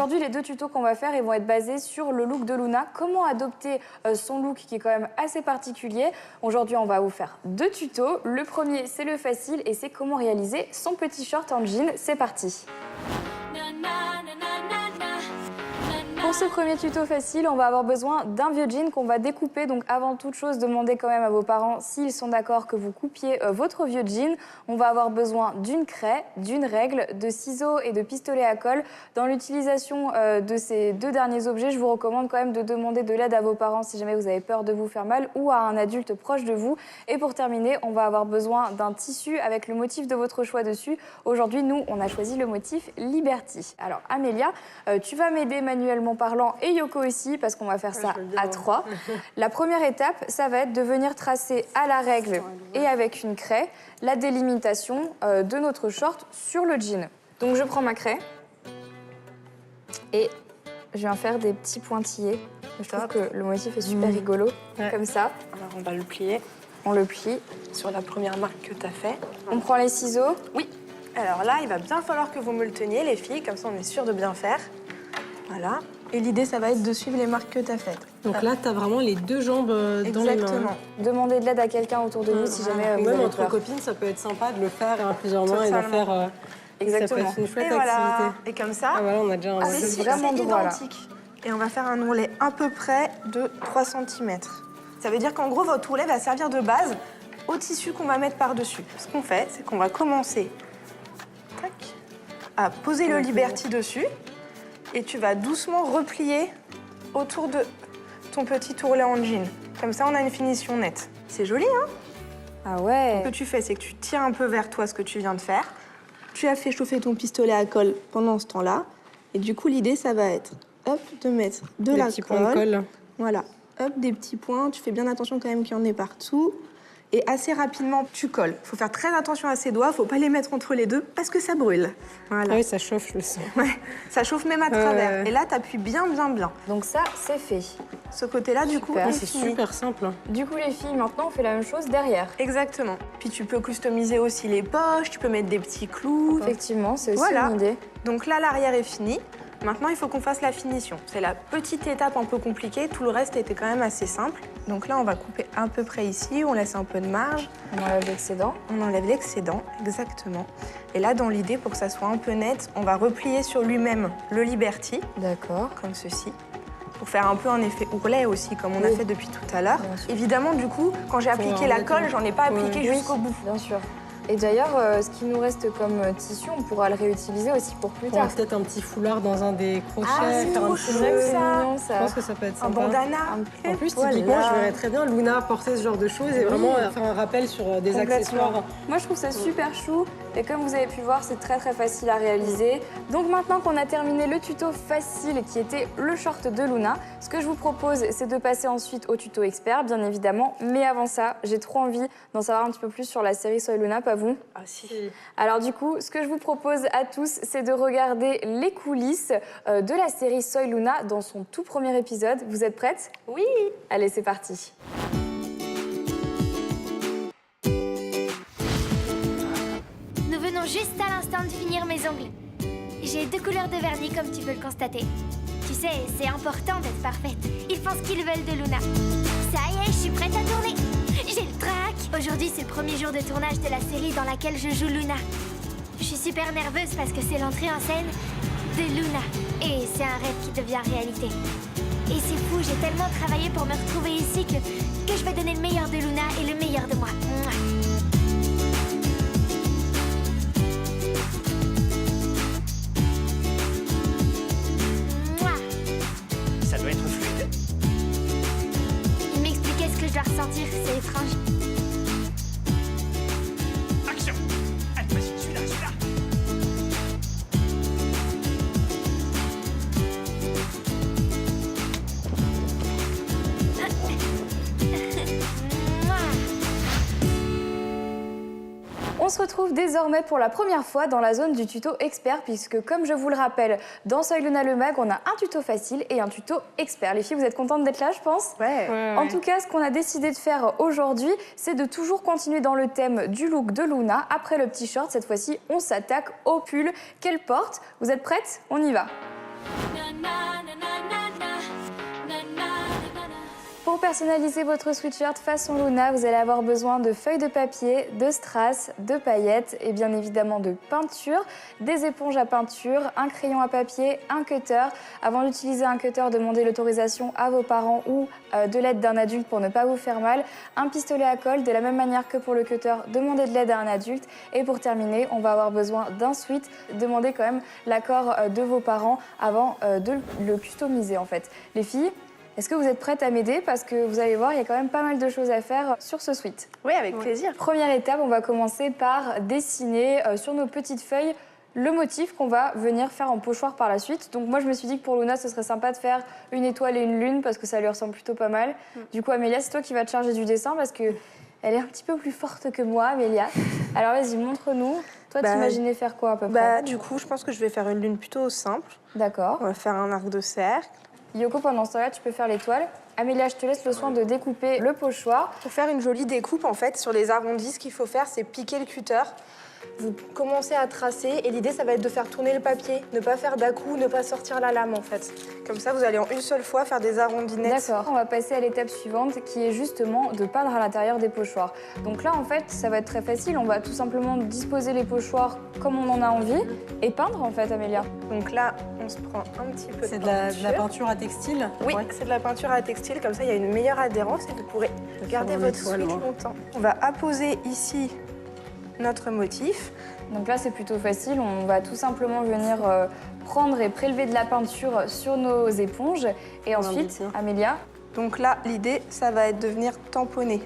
Aujourd'hui, les 2 tutos qu'on va faire, ils vont être basés sur le look de Luna. Comment adopter son look qui est quand même assez particulier. Aujourd'hui, on va vous faire 2 tutos. Le premier, c'est le facile et c'est comment réaliser son petit short en jean. C'est parti. Pour ce premier tuto facile, on va avoir besoin d'un vieux jean qu'on va découper. Donc avant toute chose, demandez quand même à vos parents s'ils sont d'accord que vous coupiez votre vieux jean. On va avoir besoin d'une craie, d'une règle, de ciseaux et de pistolet à colle. Dans l'utilisation de ces 2 derniers objets, je vous recommande quand même de demander de l'aide à vos parents si jamais vous avez peur de vous faire mal ou à un adulte proche de vous. Et pour terminer, on va avoir besoin d'un tissu avec le motif de votre choix dessus. Aujourd'hui, nous, on a choisi le motif Liberty. Alors Amélia, tu vas m'aider manuellement parlant et Yoko aussi parce qu'on va faire ça à 3. La première étape, ça va être de venir tracer à la règle et avec une craie la délimitation de notre short sur le jean. Donc je prends ma craie et je viens faire des petits pointillés. Je trouve que le motif est super rigolo, comme ça. Alors on va le plier. On le plie. Sur la première marque que tu as fait. On prend les ciseaux. Oui. Alors là, il va bien falloir que vous me le teniez, les filles, comme ça on est sûr de bien faire. Voilà. Et l'idée, ça va être de suivre les marques que tu as faites. Donc là, tu as vraiment les 2 jambes dans les mains. Exactement. Demandez de l'aide à quelqu'un autour de vous si jamais vous Même avez entre peur. copines, ça peut être sympa de le faire à plusieurs mains et de faire... Exactement. Ça peut être une chouette Et voilà. activité. Et comme ça, Ah voilà, on a déjà un... c'est vraiment droit, là. identique. Et on va faire un ourlet à peu près de 3 cm. Ça veut dire qu'en gros, votre ourlet va servir de base au tissu qu'on va mettre par-dessus. Ce qu'on fait, c'est qu'on va commencer à poser le Liberty dessus et tu vas doucement replier autour de ton petit ourlet en jean. Comme ça, on a une finition nette. C'est joli, hein? Ah ouais. Ce que tu fais, c'est que tu tiens un peu vers toi ce que tu viens de faire. Tu as fait chauffer ton pistolet à colle pendant ce temps-là. Et du coup, l'idée, ça va être, hop, de mettre de la petits points de colle. Voilà, hop, des petits points. Tu fais bien attention quand même qu'il y en ait partout. Et assez rapidement, tu colles. Il faut faire très attention à ses doigts. Il ne faut pas les mettre entre les deux parce que ça brûle. Voilà. Ah oui, ça chauffe, je le sens. Ouais, ça chauffe même à travers. Et là, tu appuies bien, bien, bien. Donc ça, c'est fait. Ce côté-là, du coup, Super. C'est super simple. Du coup, les filles, maintenant, on fait la même chose derrière. Exactement. Puis tu peux customiser aussi les poches, tu peux mettre des petits clous. Effectivement, c'est aussi Voilà. une idée. Donc là, l'arrière est fini. Maintenant, il faut qu'on fasse la finition. C'est la petite étape un peu compliquée. Tout le reste était quand même assez simple. Donc là, on va couper à peu près ici. On laisse un peu de marge. On enlève l'excédent. On enlève l'excédent, exactement. Et là, dans l'idée, pour que ça soit un peu net, on va replier sur lui-même le Liberty, D'accord. comme ceci, pour faire un peu un effet ourlet aussi, comme on a fait depuis tout à l'heure. Bien sûr. Évidemment, du coup, quand j'ai appliqué la colle, j'en ai pas appliqué jusqu'au bout. Bien sûr. Et d'ailleurs, ce qui nous reste comme tissu, on pourra le réutiliser aussi pour plus On va tard. peut-être un petit foulard dans un des crochets, c'est faire un trop petit chou, nœud. ça. mignon, ça. Je pense que ça peut être Un sympa. bandana. En plus, Voilà. typiquement, je verrais très bien Luna porter ce genre de choses et vraiment faire un rappel sur des accessoires. Moi, je trouve ça super chou. Et comme vous avez pu voir, c'est très très facile à réaliser. Donc maintenant qu'on a terminé le tuto facile qui était le short de Luna, ce que je vous propose, c'est de passer ensuite au tuto expert, bien évidemment. Mais avant ça, j'ai trop envie d'en savoir un petit peu plus sur la série Soy Luna, pas vous? Ah si. Alors du coup, ce que je vous propose à tous, c'est de regarder les coulisses de la série Soy Luna dans son tout premier épisode. Vous êtes prêtes? Oui. Allez, c'est parti. Nous venons juste à l'instant de finir mes ongles. J'ai 2 couleurs de vernis comme tu peux le constater. Tu sais, c'est important d'être parfaite. Ils font ce qu'ils veulent de Luna. Ça y est, je suis prête à tourner. J'ai le trac. Aujourd'hui, c'est le premier jour de tournage de la série dans laquelle je joue Luna. Je suis super nerveuse parce que c'est l'entrée en scène de Luna. Et c'est un rêve qui devient réalité. Et c'est fou, j'ai tellement travaillé pour me retrouver ici que je vais donner le meilleur de Luna et le meilleur de moi. Mouah. Mouah. Ça doit être fluide. Il m'expliquait ce que je dois ressentir, c'est étrange. Action! Allez, vas-y, celui-là, celui-là! On se retrouve désormais pour la première fois dans la zone du tuto expert puisque, comme je vous le rappelle, dans Soy Luna le mag, on a un tuto facile et un tuto expert. Les filles, vous êtes contentes d'être là, je pense? Ouais. En tout cas, ce qu'on a décidé de faire aujourd'hui, c'est de toujours continuer dans le thème du look de Luna. Après le petit short, cette fois-ci, on s'attaque au pull qu'elle porte. Vous êtes prêtes? On y va. Pour personnaliser votre sweatshirt façon Luna, vous allez avoir besoin de feuilles de papier, de strass, de paillettes et bien évidemment de peinture, des éponges à peinture, un crayon à papier, un cutter. Avant d'utiliser un cutter, demandez l'autorisation à vos parents ou de l'aide d'un adulte pour ne pas vous faire mal. Un pistolet à colle, de la même manière que pour le cutter, demandez de l'aide à un adulte. Et pour terminer, on va avoir besoin d'un sweat. Demandez quand même l'accord de vos parents avant de le customiser en fait. Les filles, est-ce que vous êtes prêtes à m'aider? Parce que vous allez voir, il y a quand même pas mal de choses à faire sur ce sweat. Oui, avec plaisir. Première étape, on va commencer par dessiner sur nos petites feuilles le motif qu'on va venir faire en pochoir par la suite. Donc moi, je me suis dit que pour Luna, ce serait sympa de faire une étoile et une lune parce que ça lui ressemble plutôt pas mal. Du coup, Amélia, c'est toi qui vas te charger du dessin parce que elle est un petit peu plus forte que moi, Amélia. Alors vas-y, montre-nous. Toi, t'imaginais faire quoi à peu près? Du coup, je pense que je vais faire une lune plutôt simple. D'accord. On va faire un arc de cercle. Yoko, pendant ce temps-là, tu peux faire l'étoile. Amélia, je te laisse le soin de découper le pochoir. Pour faire une jolie découpe, en fait, sur les arrondis, ce qu'il faut faire, c'est piquer le cutter. Vous commencez à tracer et l'idée, ça va être de faire tourner le papier, ne pas faire d'à-coup, ne pas sortir la lame, en fait. Comme ça, vous allez en une seule fois faire des arrondis nets. D'accord, on va passer à l'étape suivante qui est justement de peindre à l'intérieur des pochoirs. Donc là, en fait, ça va être très facile. On va tout simplement disposer les pochoirs comme on en a envie et peindre, en fait, Amélia. Donc là, on se prend un petit peu C'est de la peinture à textile? Oui, Ouais. c'est de la peinture à textile. Comme ça, il y a une meilleure adhérence et vous pourrez garder votre étoile, sweat moi. longtemps. On va apposer ici notre motif. Donc là, c'est plutôt facile. On va tout simplement venir prendre et prélever de la peinture sur nos éponges. Et ensuite, bien. Amélia, Donc là, l'idée, ça va être de venir tamponner.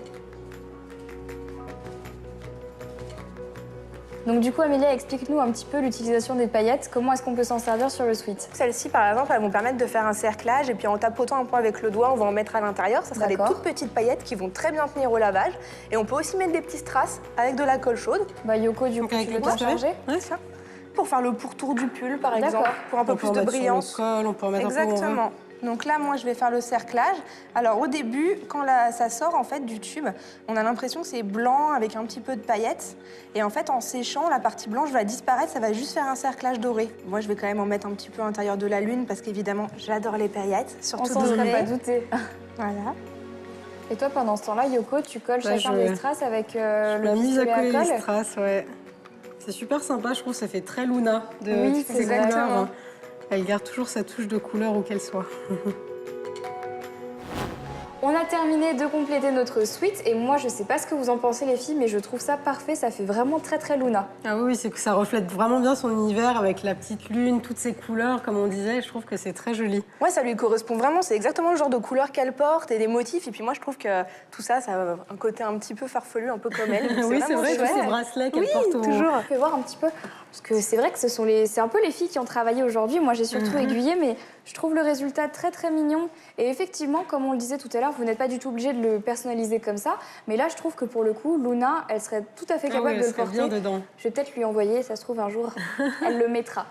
donc du coup, Amélia, explique-nous un petit peu l'utilisation des paillettes. Comment est-ce qu'on peut s'en servir sur le sweat? Celles-ci, par exemple, elles vont permettre de faire un cerclage et puis en tapotant un peu avec le doigt, on va en mettre à l'intérieur. Ça sera des D'accord. toutes petites paillettes qui vont très bien tenir au lavage. Et on peut aussi mettre des petits strass avec de la colle chaude. Bah Yoko, du coup, Donc avec tu le veux t'en pistolet? charger? Ouais. Ça. Pour faire le pourtour du pull, par D'accord. exemple, pour un peu On plus peut en de mettre sur le brillance. col, on peut en mettre un peu où on veut. Exactement. Donc là, moi, je vais faire le cerclage. Alors, au début, quand ça sort en fait du tube, on a l'impression que c'est blanc avec un petit peu de paillettes. Et en fait, en séchant, la partie blanche va disparaître. Ça va juste faire un cerclage doré. Moi, je vais quand même en mettre un petit peu à l'intérieur de la lune parce qu'évidemment, j'adore les paillettes, On surtout s'en serait dorées. pas douté. Voilà. Et toi, pendant ce temps-là, Yoko, tu colles Ouais, chacun je- des strass avec La le mise à pistolet coller à les colle. strass, ouais. C'est super sympa, je trouve, ça fait très Luna. Oui, toutes c'est ces exactement. couleurs. Elle garde toujours sa touche de couleur où qu'elle soit. On a terminé de compléter notre suite et moi je sais pas ce que vous en pensez les filles mais je trouve ça parfait, ça fait vraiment très très Luna. Ah oui, c'est que ça reflète vraiment bien son univers avec la petite lune, toutes ces couleurs, comme on disait. Je trouve que c'est très joli. Ouais, ça lui correspond vraiment. C'est exactement le genre de couleur qu'elle porte et des motifs. Et puis moi, je trouve que tout ça, ça a un côté un petit peu farfelu, un peu comme elle. Donc Oui, c'est vraiment vrai, tous chouette. ces bracelets qu'elle Oui, porte au... toujours. On peut voir un petit peu parce que c'est vrai que c'est un peu les filles qui ont travaillé aujourd'hui. Moi j'ai surtout aiguillé mais je trouve le résultat très très mignon et effectivement comme on le disait tout à l'heure, vous n'êtes pas du tout obligé de le personnaliser comme ça. Mais là je trouve que pour le coup, Luna, elle serait tout à fait Ah capable oui, de elle le serait porter. bien dedans. Je vais peut-être lui envoyer, ça se trouve un jour, elle le mettra.